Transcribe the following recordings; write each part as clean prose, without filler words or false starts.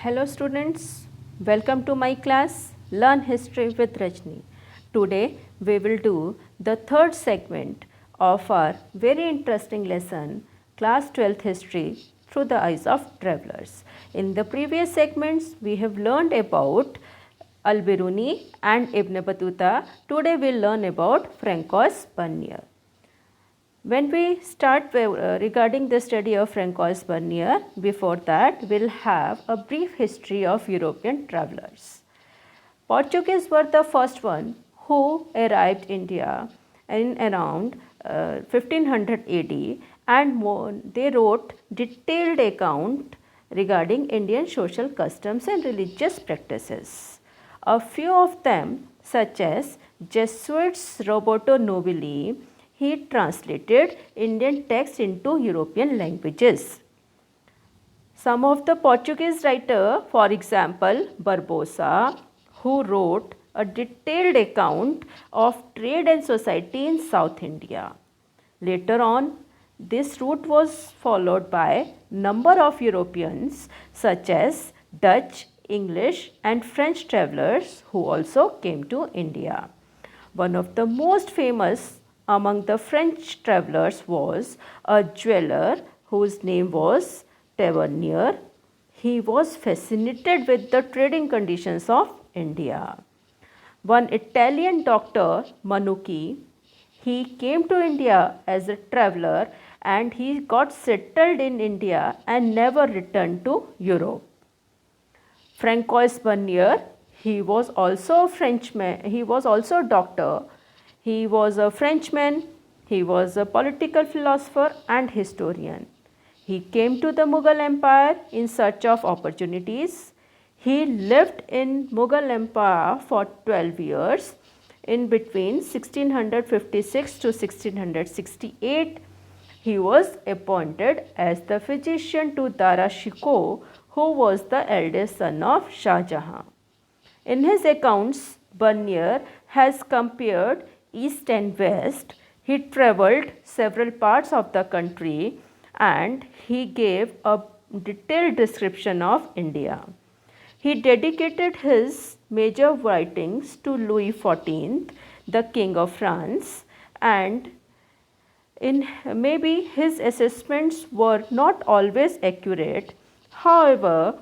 Hello students, welcome to my class Learn History with Rajni. Today we will do the third segment of our very interesting lesson Class 12th History through the eyes of travelers. In the previous segments we have learned about Al-Biruni and Ibn Battuta. Today we will learn about Francois Bernier. When we start regarding the study of Francois Bernier, before that we will have a brief history of European travelers. Portuguese were the first one who arrived India in around 1500 AD and they wrote detailed account regarding Indian social customs and religious practices. A few of them such as Jesuits Roberto Nobili, he translated Indian texts into European languages. Some of the Portuguese writer, for example, Barbosa, who wrote a detailed account of trade and society in South India. Later on, this route was followed by number of Europeans such as Dutch, English and French travelers who also came to India. One of the most famous among the French travelers was a jeweler whose name was Tavernier. He was fascinated with the trading conditions of India. One Italian doctor, Manucci, he came to India as a traveler and he got settled in India and never returned to Europe. Francois Bernier, he was also a Frenchman, he was also a doctor. He was a Frenchman, he was a political philosopher and historian. He came to the Mughal Empire in search of opportunities. He lived in Mughal Empire for 12 years in between 1656 to 1668. He was appointed as the physician to Dara Shikoh, who was the eldest son of Shah Jahan. In his accounts, Bernier has compared East and West. He travelled several parts of the country and he gave a detailed description of India. He dedicated his major writings to Louis XIV, the King of France, and maybe his assessments were not always accurate. However,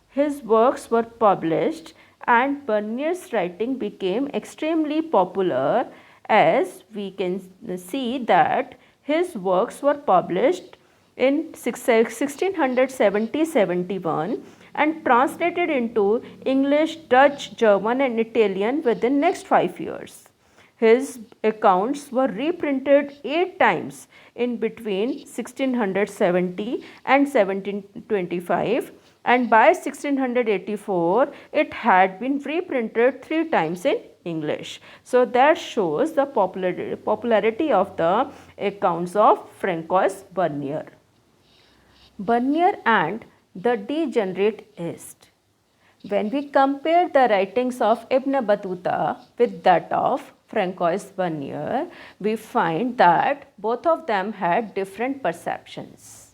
his works were published and Bernier's writing became extremely popular, as we can see that his works were published in 1670-71 and translated into English, Dutch, German and Italian within next 5 years. His accounts were reprinted 8 times in between 1670 and 1725, and by 1684 it had been reprinted 3 times in English. So that shows the popularity of the accounts of Francois Bernier. Bernier and the degenerate East. When we compare the writings of Ibn Battuta with that of Francois Bernier, we find that both of them had different perceptions.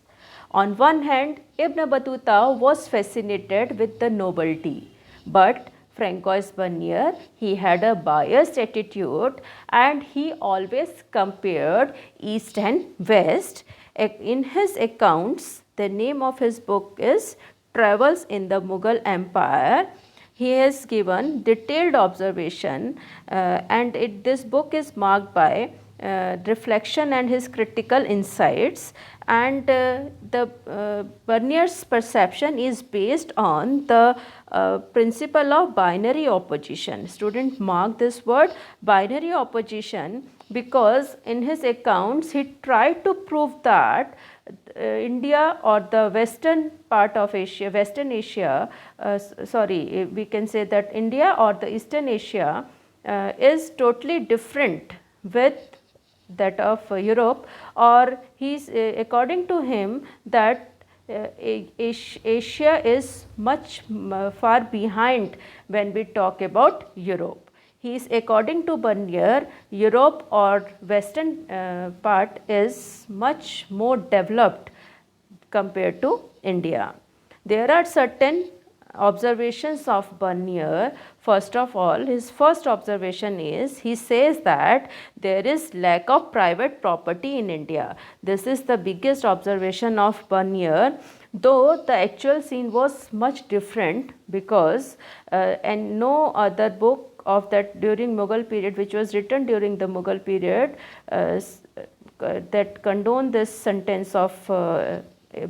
On one hand, Ibn Battuta was fascinated with the nobility, but Francois Bernier, he had a biased attitude and he always compared East and West. In his accounts, the name of his book is Travels in the Mughal Empire. He has given detailed observation and this book is marked by reflection and his critical insights, and Bernier's perception is based on the principle of binary opposition. Student, mark this word binary opposition, because in his accounts he tried to prove that India or the western part of Asia, we can say that India or the Eastern Asia is totally different with that of Europe, or he's according to him that Asia is much far behind when we talk about Europe. He is, according to Bernier, Europe or western part is much more developed compared to India. There are certain observations of Bernier. First of all, his first observation is, he says that there is lack of private property in India. This is the biggest observation of Bernier, though the actual scene was much different, because and no other book of that during Mughal period, which was written during the Mughal period, that condone this sentence of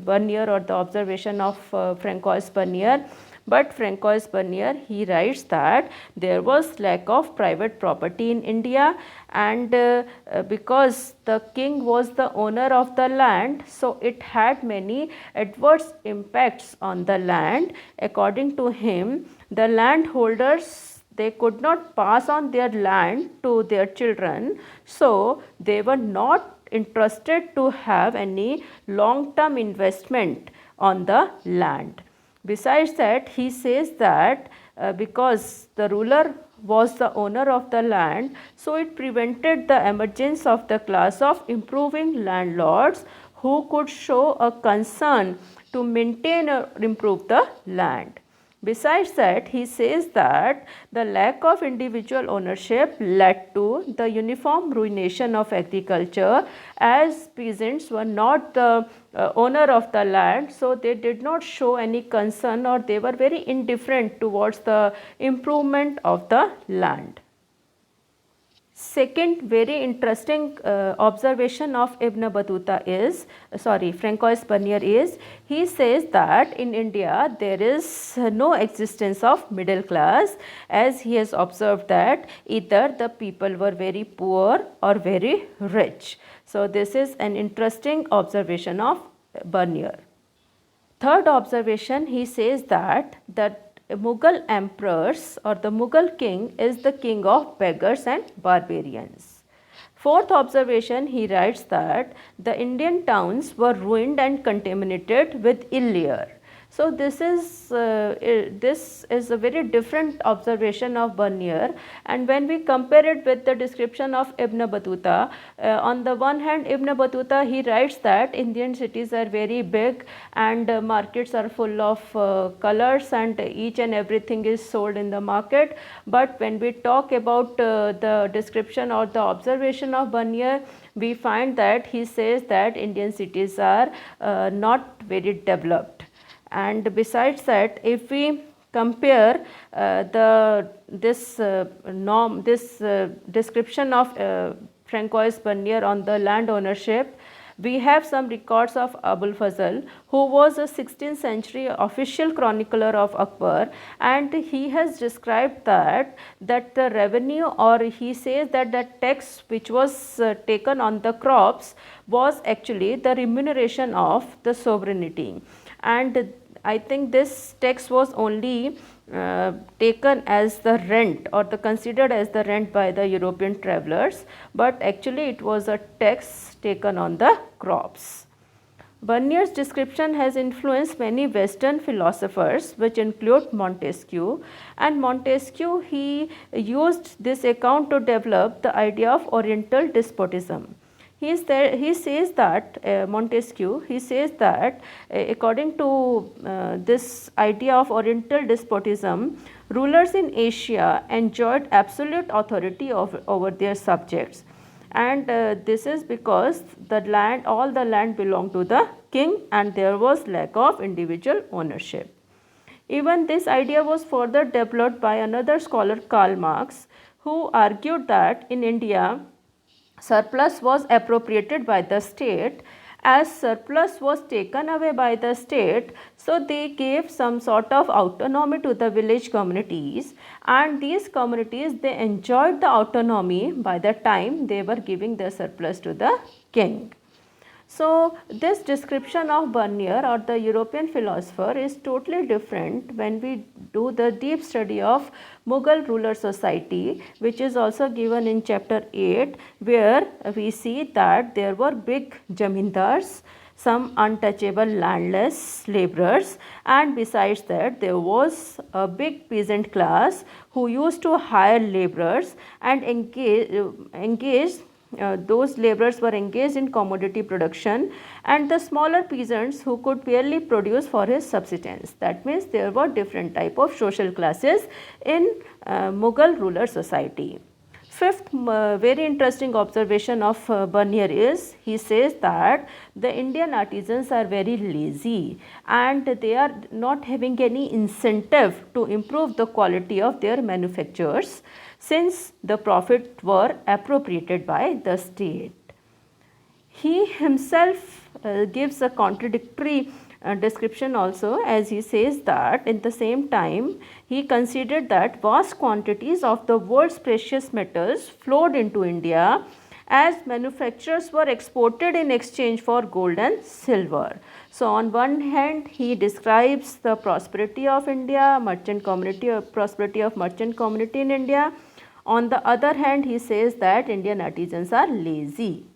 Bernier, or the observation of Francois Bernier. But Francois Bernier, he writes that there was lack of private property in India, and because the king was the owner of the land, so it had many adverse impacts on the land. According to him, the landholders, they could not pass on their land to their children, so they were not interested to have any long term investment on the land. Besides that, he says that because the ruler was the owner of the land, so it prevented the emergence of the class of improving landlords who could show a concern to maintain or improve the land. Besides that, he says that the lack of individual ownership led to the uniform ruination of agriculture, as peasants were not the owner of the land, so they did not show any concern, or they were very indifferent towards the improvement of the land. Second very interesting observation of Ibn Battuta is, Francois Bernier is, he says that in India there is no existence of middle class, as he has observed that either the people were very poor or very rich. So this is an interesting observation of Bernier. Third observation, he says that Mughal emperors, or the Mughal king, is the king of beggars and barbarians. Fourth observation, he writes that the Indian towns were ruined and contaminated with ill air. So this is a very different observation of Bernier, and when we compare it with the description of Ibn Battuta, on the one hand, Ibn Battuta, he writes that Indian cities are very big and markets are full of colors, and each and everything is sold in the market. But when we talk about the description or the observation of Bernier, we find that he says that Indian cities are not very developed. And besides that, if we compare this description of Francois Bernier on the land ownership, we have some records of Abul Fazl, who was a 16th century official chronicler of Akbar, and he has described that the revenue, or he says that the tax which was taken on the crops was actually the remuneration of the sovereignty. And I think this tax was only taken as the rent, or considered as the rent by the European travelers, but actually it was a tax taken on the crops. Bernier's description has influenced many Western philosophers, which include Montesquieu, and Montesquieu, he used this account to develop the idea of Oriental despotism. He says that Montesquieu, he says that according to this idea of Oriental despotism, rulers in Asia enjoyed absolute authority over their subjects, and this is because all the land belonged to the king, and there was lack of individual ownership. Even this idea was further developed by another scholar, Karl Marx, who argued that in India, surplus was appropriated by the state. As surplus was taken away by the state, so they gave some sort of autonomy to the village communities, and these communities, they enjoyed the autonomy by the time they were giving the surplus to the king. So this description of Bernier, or the European philosopher, is totally different when we do the deep study of Mughal ruler society, which is also given in chapter 8, where we see that there were big jamindars, some untouchable landless laborers, and besides that there was a big peasant class who used to hire laborers and engage those laborers were engaged in commodity production, and the smaller peasants who could barely produce for his subsistence. That means there were different type of social classes in Mughal ruler society. Fifth very interesting observation of Bernier is, he says that the Indian artisans are very lazy and they are not having any incentive to improve the quality of their manufactures, since the profit were appropriated by the state. He himself gives a contradictory description also, as he says that in the same time he considered that vast quantities of the world's precious metals flowed into India as manufacturers were exported in exchange for gold and silver. So on one hand he describes the prosperity of India, prosperity of merchant community in India. On the other hand, he says that Indian artisans are lazy.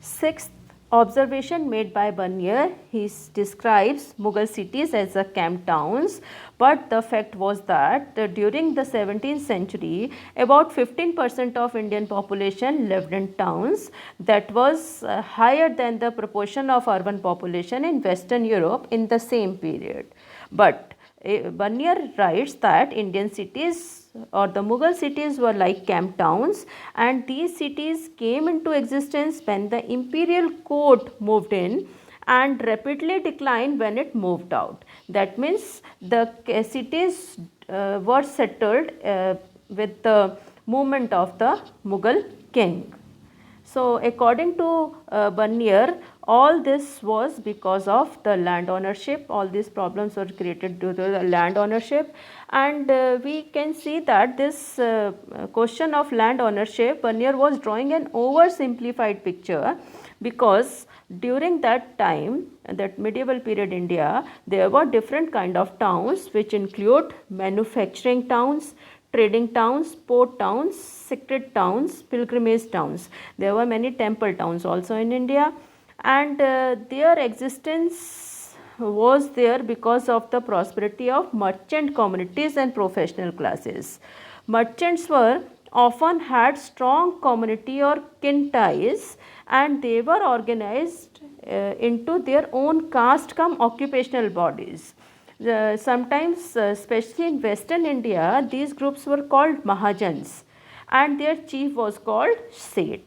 Sixth observation made by Bernier, he describes Mughal cities as a camp towns, but the fact was that during the 17th century, about 15% of Indian population lived in towns. That was higher than the proportion of urban population in Western Europe in the same period. But Bernier writes that Indian cities or the Mughal cities were like camp towns, and these cities came into existence when the imperial court moved in and rapidly declined when it moved out. That means the cities were settled with the movement of the Mughal king. So according to Bernier, all this was because of the land ownership. All these problems were created due to the land ownership, and we can see that this question of land ownership, Bernier was drawing an oversimplified picture, because during that time, that medieval period India, there were different kind of towns which include manufacturing towns, trading towns, port towns, sacred towns, pilgrimage towns. There were many temple towns also in India, and their existence was there because of the prosperity of merchant communities and professional classes. Merchants were often had strong community or kin ties, and they were organized into their own caste cum occupational bodies. Sometimes, especially in Western India, these groups were called Mahajans, and their chief was called Seth.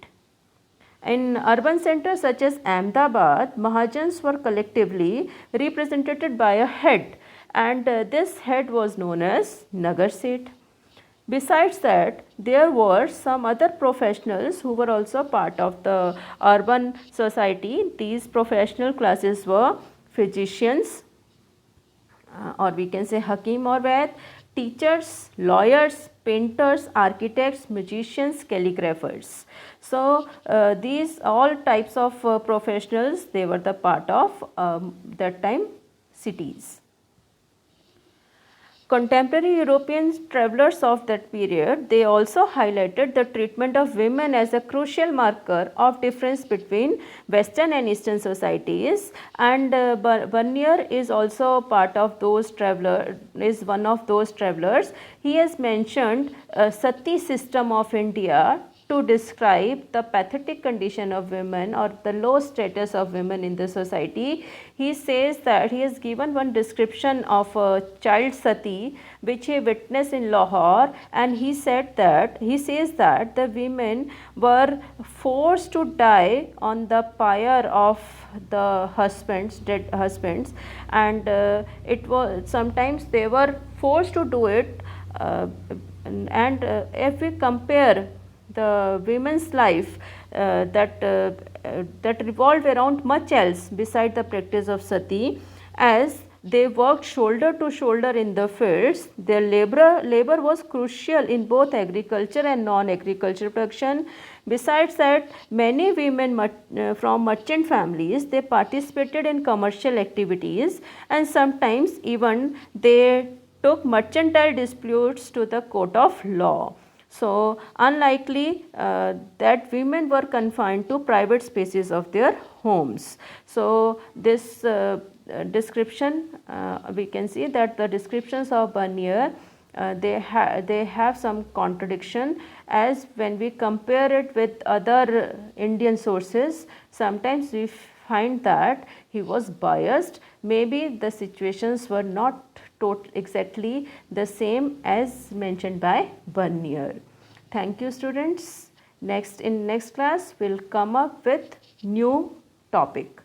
In urban centers such as Ahmedabad, Mahajans were collectively represented by a head, and this head was known as Nagar Seth. Besides that, there were some other professionals who were also part of the urban society. These professional classes were physicians, or we can say Hakim or Vaid, teachers, lawyers, painters, architects, musicians, calligraphers. So these all types of professionals, they were the part of that time cities. Contemporary European travelers of that period, they also highlighted the treatment of women as a crucial marker of difference between Western and Eastern societies, and Bernier is also part of those travelers, is one of those travelers. He has mentioned Sati system of India to describe the pathetic condition of women or the low status of women in the society. He says that he has given one description of a child sati which he witnessed in Lahore, and he says that the women were forced to die on the pyre of the dead husbands, and it was sometimes they were forced to do it, and if we compare the women's life that revolved around much else beside the practice of sati, as they worked shoulder to shoulder in the fields. Their labor was crucial in both agriculture and non-agriculture production. Besides that, many women from merchant families, they participated in commercial activities, and sometimes even they took mercantile disputes to the court of law. So, unlikely that women were confined to private spaces of their homes. So, this description, we can see that the descriptions of Bernier they have some contradiction, as when we compare it with other Indian sources, sometimes we find that he was biased. Maybe the situations were not exactly the same as mentioned by Bernier. Thank you, students. In next class we'll come up with new topic.